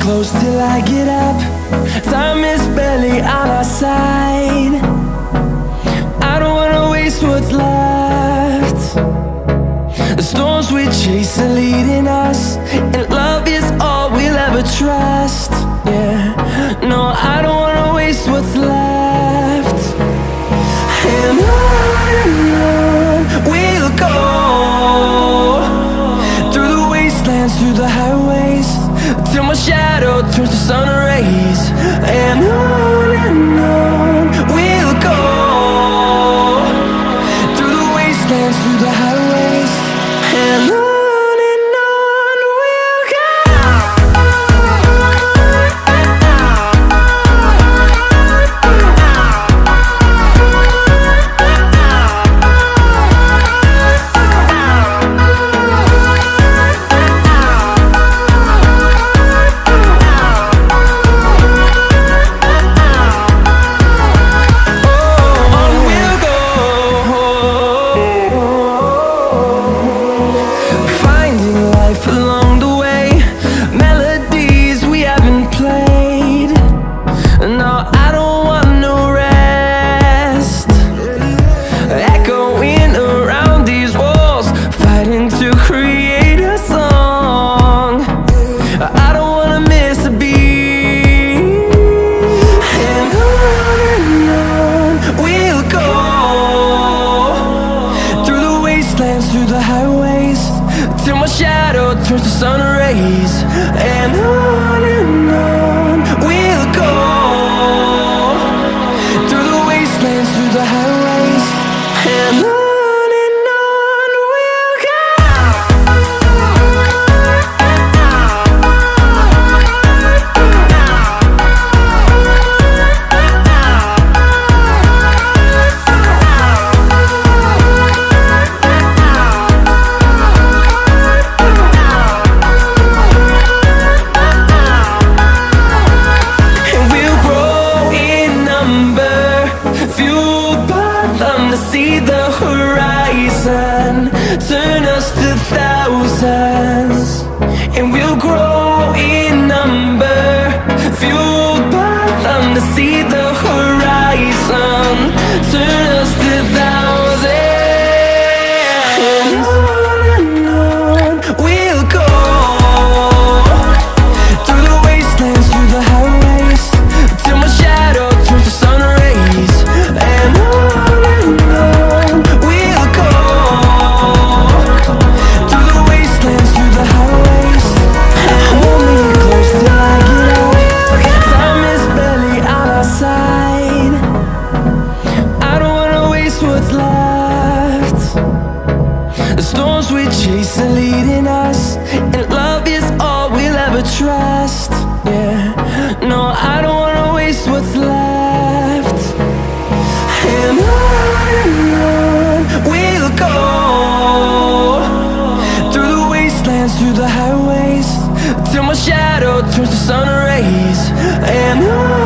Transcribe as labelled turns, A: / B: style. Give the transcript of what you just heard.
A: close till I get up. Time is barely on our side. I don't wanna waste what's left. The storms we chase are leading us, and love is all we'll ever trust. Yeah, no, I don't wanna waste what's left. And on we'll go, through the wastelands, through the highways, till my shadow turns to sun rays. And on we'll go, through the wastelands, through the highways, and on we'll go. Through the highways, till my shadow turns to sun rays. And on we'll go, through the wastelands, through the highways, and on we'll go. See the horizon, turn us to thousands, and we'll grow in number, fueled by them. To see the horizon, turn us to thousands, and on we'll go, through the wastelands, through the highways, till my shadow turns to sun rays. And on what's left. The storms we chase are leading us, and love is all we'll ever trust. Yeah, no, I don't wanna waste what's left. And on we'll go, through the wastelands, through the highways, till my shadow turns to sun rays. And on